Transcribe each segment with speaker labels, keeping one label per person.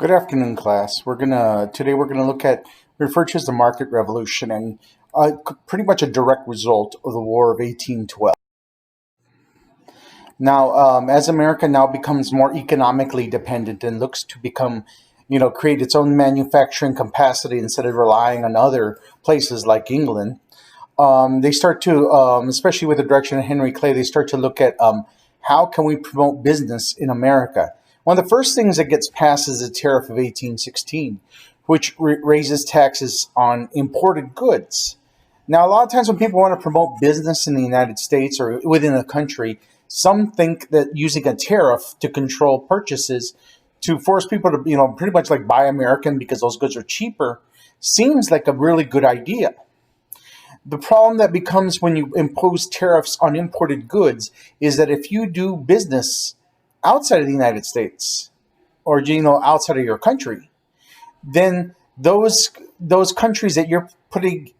Speaker 1: Good afternoon, class. Today we're gonna look at refer to as the market revolution and pretty much a direct result of the War of 1812. Now, as America now becomes more economically dependent and looks to become, create its own manufacturing capacity instead of relying on other places like England, they start to, especially with the direction of Henry Clay, they start to look at how can we promote business in America. One of the first things that gets passed is the Tariff of 1816, which raises taxes on imported goods. Now, a lot of times when people want to promote business in the United States or within a country, some think that using a tariff to control purchases to force people to, pretty much like buy American because those goods are cheaper seems like a really good idea. The problem that becomes when you impose tariffs on imported goods is that if you do business outside of the United States or outside of your country, then those countries that you're putting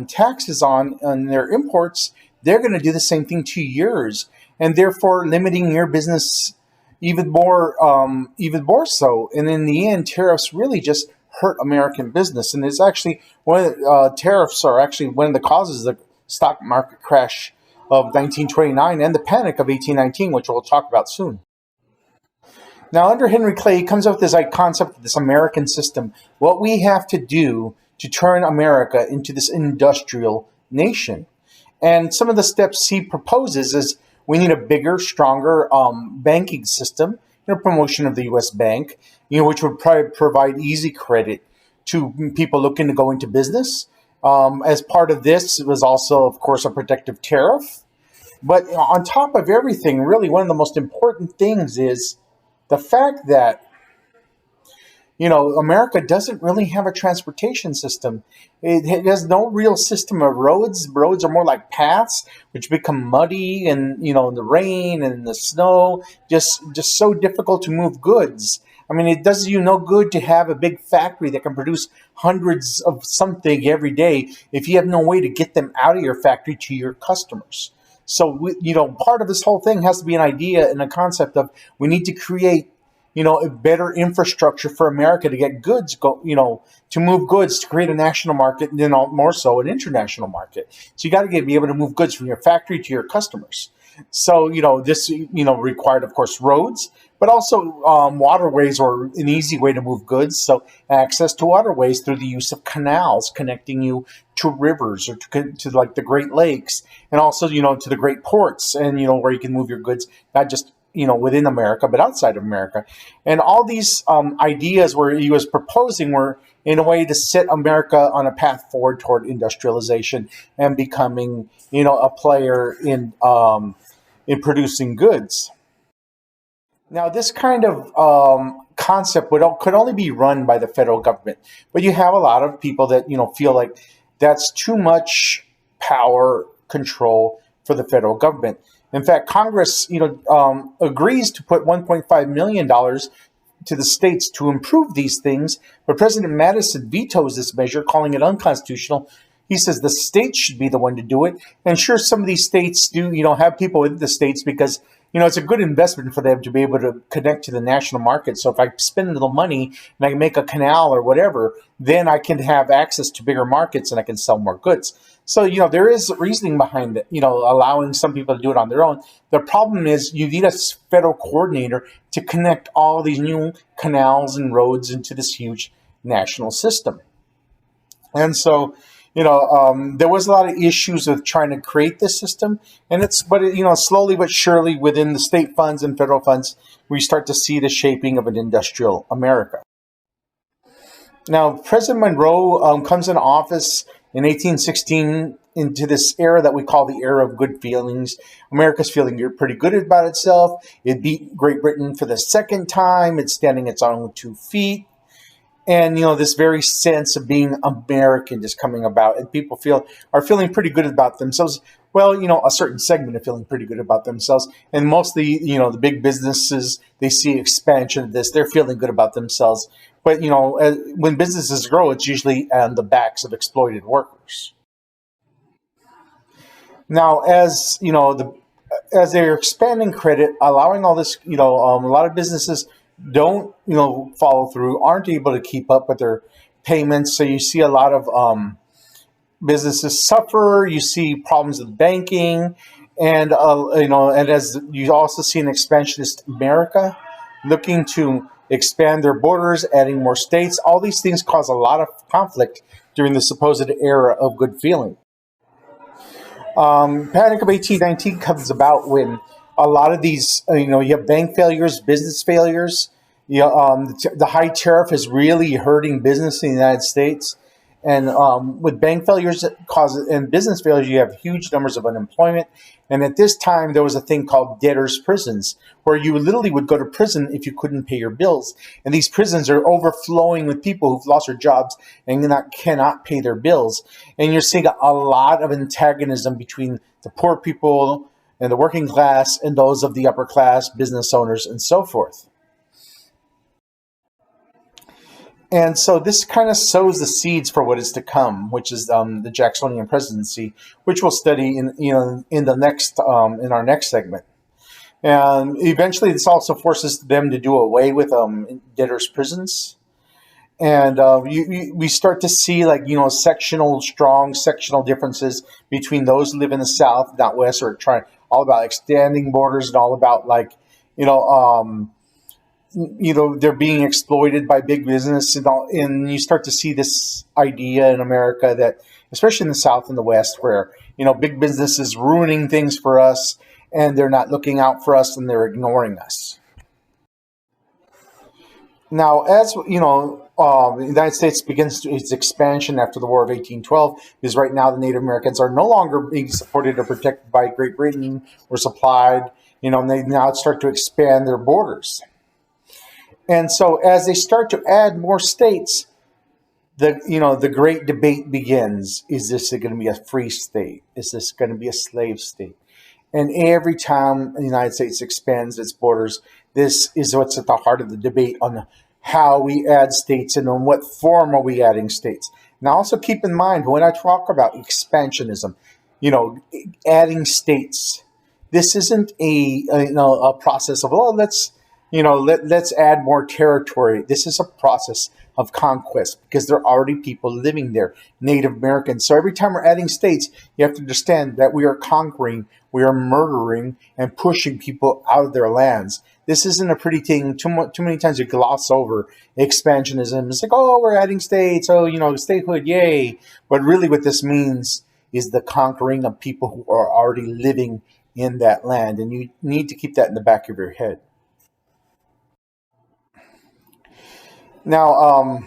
Speaker 1: taxes on their imports, they're going to do the same thing to yours, and therefore limiting your business even more so. And in the end, tariffs really just hurt American business. And it's actually tariffs are actually one of the causes of the stock market crash of 1929 and the panic of 1819, which we'll talk about soon. Now, under Henry Clay, he comes up with this concept of this American system. What we have to do to turn America into this industrial nation. And some of the steps he proposes is we need a bigger, stronger banking system, promotion of the U.S. Bank, which would probably provide easy credit to people looking to go into business. As part of this, it was also, of course, a protective tariff. But on top of everything, really, one of the most important things is the fact that America doesn't really have a transportation system. It has no real system of roads. Roads are more like paths, which become muddy, and in the rain and the snow, just so difficult to move goods. I mean, it does you no good to have a big factory that can produce hundreds of something every day if you have no way to get them out of your factory to your customers. So, part of this whole thing has to be an idea and a concept of we need to create a better infrastructure for America to get goods to move goods, to create a national market, and then more so an international market. So you got to be able to move goods from your factory to your customers. So, this, required, of course, roads, but also waterways are an easy way to move goods. So access to waterways through the use of canals connecting you to rivers or to like the Great Lakes, and also, to the great ports, and, where you can move your goods, not just within America, but outside of America. And all these ideas where he was proposing were in a way to set America on a path forward toward industrialization and becoming, a player in producing goods. Now, this kind of concept could only be run by the federal government, but you have a lot of people that feel like that's too much power control for the federal government. In fact, Congress, agrees to put $1.5 million to the states to improve these things, but President Madison vetoes this measure, calling it unconstitutional. He says the states should be the one to do it. And sure, some of these states do, have people in the states because, it's a good investment for them to be able to connect to the national market. So if I spend a little money and I can make a canal or whatever, then I can have access to bigger markets and I can sell more goods. So, there is reasoning behind it, allowing some people to do it on their own. The problem is you need a federal coordinator to connect all these new canals and roads into this huge national system. And so, there was a lot of issues with trying to create this system, and slowly but surely within the state funds and federal funds, we start to see the shaping of an industrial America. Now, President Monroe comes into office in 1816 into this era that we call the era of good feelings. America's feeling pretty good about itself. It beat Great Britain for the second time. It's standing its own 2 feet. And, this very sense of being American is coming about, and people are feeling pretty good about themselves. Well, a certain segment are feeling pretty good about themselves. And mostly, the big businesses, they see expansion of this. They're feeling good about themselves. But, when businesses grow, it's usually on the backs of exploited workers. Now, as they're expanding credit, allowing all this, a lot of businesses don't, follow through, aren't able to keep up with their payments. So you see a lot of businesses suffer. You see problems with banking, and and as you also see an expansionist America looking to expand their borders, adding more states. All these things cause a lot of conflict during the supposed era of good feeling. Panic of 1819 comes about when a lot of these, you have bank failures, business failures. The high tariff is really hurting business in the United States. And with bank failures and business failures, you have huge numbers of unemployment. And at this time, there was a thing called debtors' prisons, where you literally would go to prison if you couldn't pay your bills. And these prisons are overflowing with people who've lost their jobs and cannot pay their bills. And you're seeing a lot of antagonism between the poor people and the working class and those of the upper class, business owners, and so forth. And so this kind of sows the seeds for what is to come, which is the Jacksonian presidency, which we'll study in the next in our next segment. And eventually, this also forces them to do away with debtors' prisons, and we start to see strong sectional differences between those who live in the South, not West, or trying all about extending borders and all about you know. They're being exploited by big business, and you start to see this idea in America that, especially in the South and the West, where big business is ruining things for us, and they're not looking out for us, and they're ignoring us. Now, as the United States begins its expansion after the War of 1812, because right now the Native Americans are no longer being supported or protected by Great Britain or supplied, and they now start to expand their borders. And so, as they start to add more states, the great debate begins: is this going to be a free state? Is this going to be a slave state? And every time the United States expands its borders, this is what's at the heart of the debate on how we add states and in what form are we adding states. Now, also keep in mind when I talk about expansionism, adding states. This isn't a process of let's add more territory. This is a process of conquest because there are already people living there, Native Americans. So every time we're adding states, you have to understand that we are conquering, we are murdering, and pushing people out of their lands. This isn't a pretty thing. Too many times you gloss over expansionism. It's like, oh, we're adding states. Oh, statehood, yay. But really what this means is the conquering of people who are already living in that land. And you need to keep that in the back of your head. Now,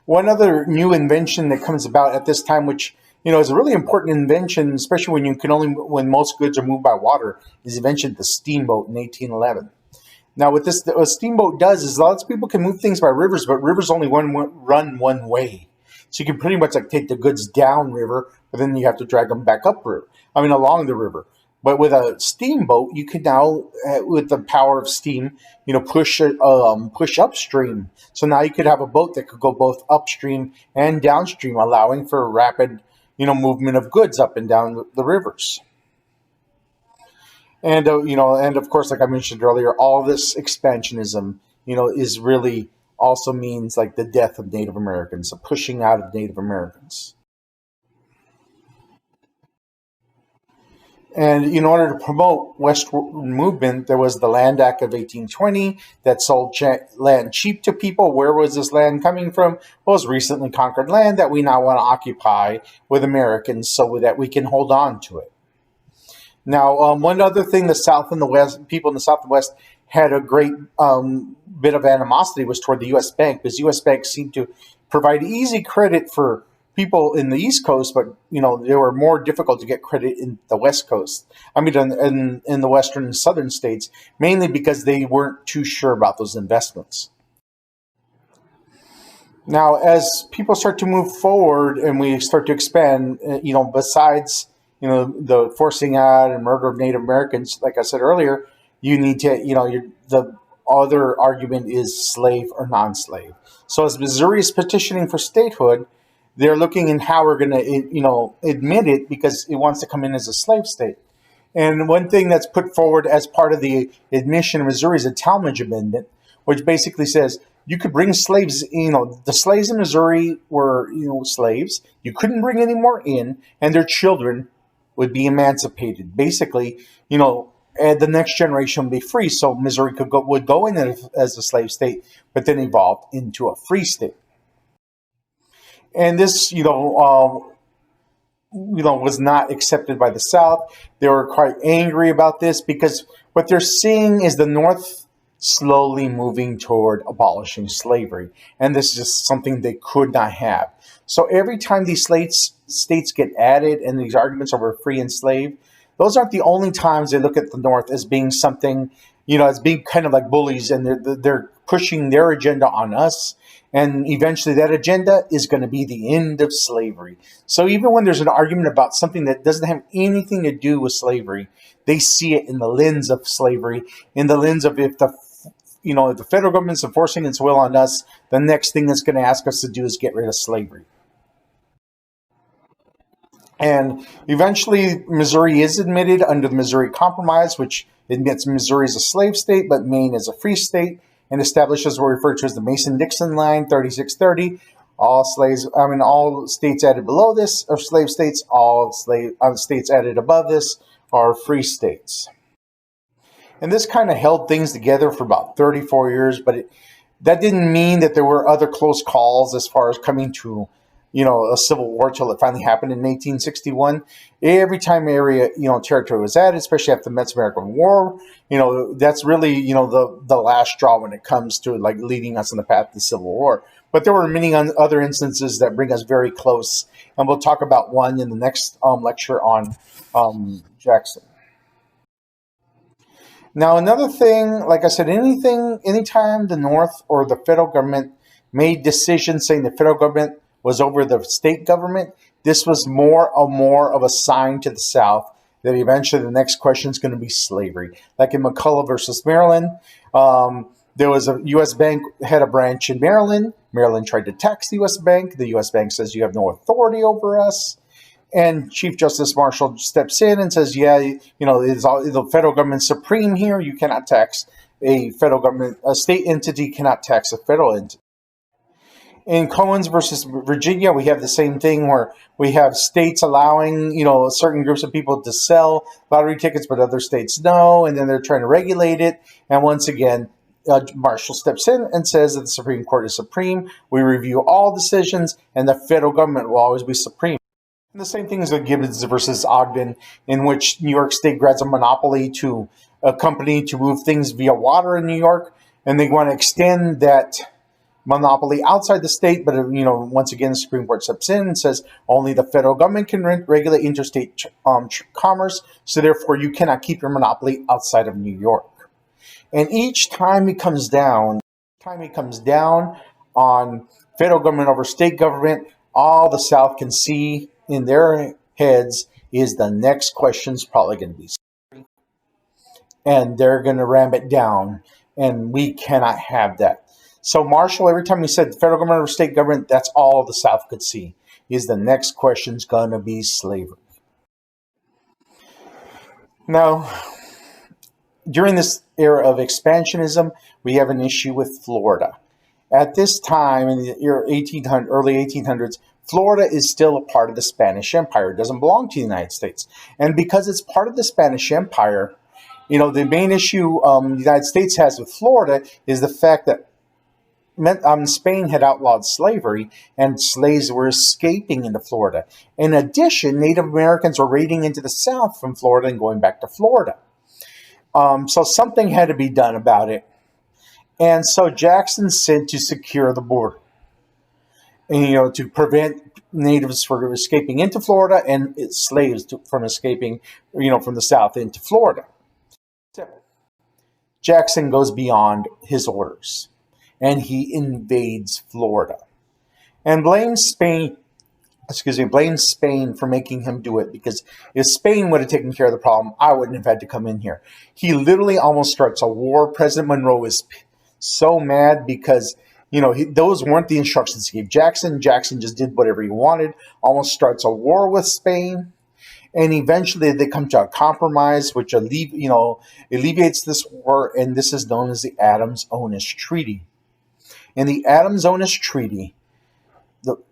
Speaker 1: one other new invention that comes about at this time, which is a really important invention, especially when most goods are moved by water, is the invention of the steamboat in 1811. Now, what a steamboat does is lots of people can move things by rivers, but rivers only run one way. So you can pretty much take the goods down river, but then you have to drag them back along the river. But with a steamboat, you can now, with the power of steam, push upstream. So now you could have a boat that could go both upstream and downstream, allowing for rapid, movement of goods up and down the rivers. And and of course, like I mentioned earlier, all this expansionism, is really also means like the death of Native Americans, the pushing out of Native Americans. And in order to promote westward movement, there was the Land Act of 1820 that sold land cheap to people. Where was this land coming from? Well, it was recently conquered land that we now want to occupy with Americans so that we can hold on to it. Now, one other thing, the South and the West, people in the South and West had a great bit of animosity was toward the U.S. Bank, because U.S. Bank seemed to provide easy credit for people in the East Coast, but they were more difficult to get credit in the West Coast. I mean, in the Western and Southern states, mainly because they weren't too sure about those investments. Now, as people start to move forward and we start to expand, besides the forcing out and murder of Native Americans, like I said earlier, you need to the other argument is slave or non-slave. So as Missouri is petitioning for statehood, they're looking in how we're going to admit it, because it wants to come in as a slave state. And one thing that's put forward as part of the admission of Missouri is a Talmadge Amendment, which basically says you could bring slaves. The slaves in Missouri were slaves. You couldn't bring any more in, and their children would be emancipated. Basically, and the next generation would be free. So Missouri would go in as a slave state, but then evolved into a free state. And this, was not accepted by the South. They were quite angry about this because what they're seeing is the North slowly moving toward abolishing slavery. And this is just something they could not have. So every time these states get added and these arguments over free and slave, those aren't the only times they look at the North as being something, as being kind of like bullies, and they're pushing their agenda on us. And eventually that agenda is going to be the end of slavery. So even when there's an argument about something that doesn't have anything to do with slavery, they see it in the lens of slavery, in the lens of if the federal government's enforcing its will on us, the next thing it's going to ask us to do is get rid of slavery. And eventually Missouri is admitted under the Missouri Compromise, which admits Missouri as a slave state, but Maine as a free state, and establishes what we refer to as the Mason-Dixon line, 3630. All states added below this are slave states. All states added above this are free states. And this kind of held things together for about 34 years, but that didn't mean that there were other close calls as far as coming to, a civil war till it finally happened in 1861. Every time territory was added, especially after the Mexican-American War, that's really, the last straw when it comes to like leading us on the path to the Civil War. But there were many other instances that bring us very close, and we'll talk about one in the next lecture on Jackson. Now, another thing, like I said, anytime the North or the federal government made decisions saying the federal government was over the state government, this was more of a sign to the South that eventually the next question is going to be slavery. Like in McCulloch versus Maryland, there was a U.S. bank had a branch in Maryland. Maryland tried to tax the U.S. bank. The U.S. bank says you have no authority over us. And Chief Justice Marshall steps in and says, the federal government's supreme here. You cannot tax a state entity cannot tax a federal entity. In Cohens versus Virginia, we have the same thing where we have states allowing, certain groups of people to sell lottery tickets, but other states no, and then they're trying to regulate it. And once again, Marshall steps in and says that the Supreme Court is supreme. We review all decisions, and the federal government will always be supreme. And the same thing is with Gibbons versus Ogden, in which New York State grants a monopoly to a company to move things via water in New York, and they want to extend that monopoly outside the state, but once again, the Supreme Court steps in and says only the federal government can regulate interstate commerce, so therefore you cannot keep your monopoly outside of New York. And each time it comes down on federal government over state government, all the South can see in their heads is the next question's probably going to be slavery, and they're going to ram it down, and we cannot have that. So Marshall, every time he said federal government or state government, that's all the South could see, is the next question's going to be slavery. Now, during this era of expansionism, we have an issue with Florida. At this time, in the early 1800s, Florida is still a part of the Spanish Empire. It doesn't belong to the United States. And because it's part of the Spanish Empire, the main issue the United States has with Florida is the fact that Spain had outlawed slavery, and slaves were escaping into Florida. In addition, Native Americans were raiding into the South from Florida and going back to Florida. So something had to be done about it. And so Jackson sent to secure the border, and, to prevent natives from escaping into Florida and slaves from escaping, from the South into Florida. Jackson goes beyond his orders, and he invades Florida and blames Spain for making him do it, because if Spain would have taken care of the problem, I wouldn't have had to come in here. He literally almost starts a war. President Monroe is so mad because, those weren't the instructions he gave Jackson. Jackson just did whatever he wanted, almost starts a war with Spain. and eventually they come to a compromise, which alleviates this war, and this is known as the Adams-Onis Treaty. In the Adams-Onis Treaty,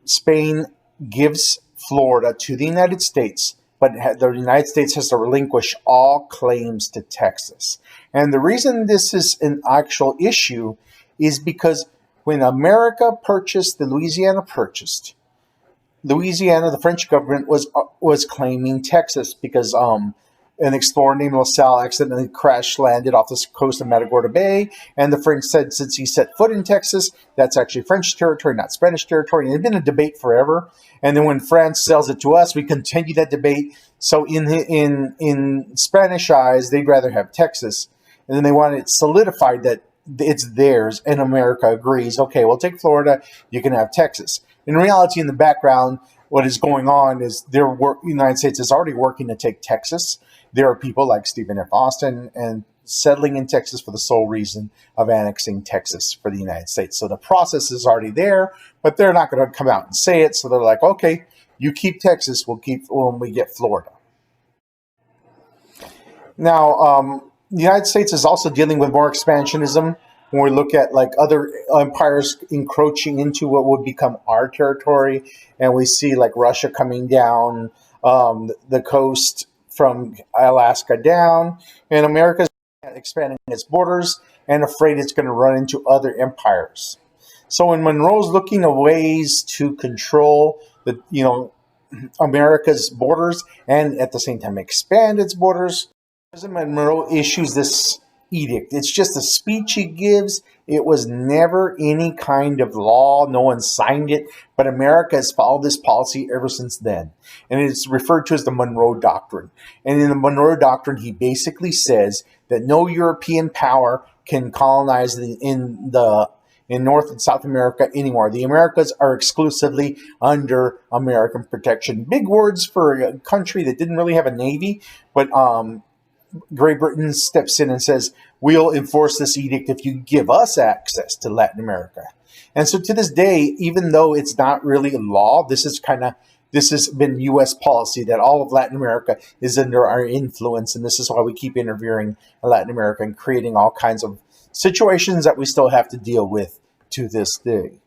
Speaker 1: Spain gives Florida to the United States, but the United States has to relinquish all claims to Texas. And the reason this is an actual issue is because when America purchased the Louisiana Purchase, the French government was claiming Texas because an explorer named La Salle accidentally crash landed off the coast of Matagorda Bay, and the French said since he set foot in Texas, that's actually French territory, not Spanish territory. And it's been a debate forever. And then when France sells it to us, we continue that debate. So in Spanish eyes, they'd rather have Texas, and then they want it solidified that it's theirs, and America agrees. Okay, we'll take Florida. You can have Texas. In reality, in the background, what is going on is the United States is already working to take Texas. There are people like Stephen F. Austin and settling in Texas for the sole reason of annexing Texas for the United States. So the process is already there, but they're not going to come out and say it. So they're like, okay, you keep Texas, we'll keep when we get Florida. Now, the United States is also dealing with more expansionism when we look at like other empires encroaching into what would become our territory, and we see like Russia coming down the coast from Alaska down, and America's expanding its borders and afraid it's going to run into other empires. So when Monroe's looking at ways to control America's borders and at the same time expand its borders, President Monroe issues this edict. It's just a speech he gives. It was never any kind of law. No one signed it, but America has followed this policy ever since then. And it's referred to as the Monroe Doctrine. And in the Monroe Doctrine, he basically says that no European power can colonize in North and South America anymore. The Americas are exclusively under American protection. Big words for a country that didn't really have a navy, but Great Britain steps in and says, we'll enforce this edict if you give us access to Latin America. And so to this day, even though it's not really a law, this has been U.S. policy that all of Latin America is under our influence. And this is why we keep interfering in Latin America and creating all kinds of situations that we still have to deal with to this day.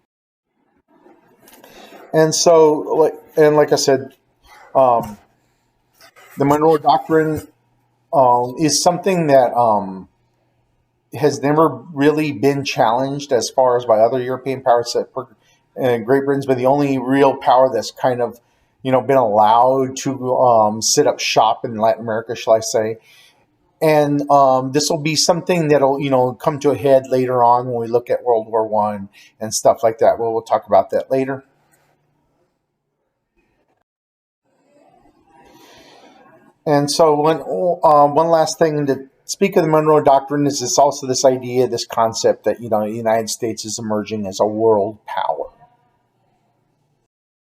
Speaker 1: And so, like I said, the Monroe Doctrine is something that has never really been challenged as far as by other European powers. Great Britain's been the only real power that's kind of, been allowed to set up shop in Latin America, shall I say. And this will be something that'll, come to a head later on when we look at World War I and stuff like that. We'll talk about that later. And so one last thing to speak of the Monroe Doctrine is also this idea, this concept that, the United States is emerging as a world power.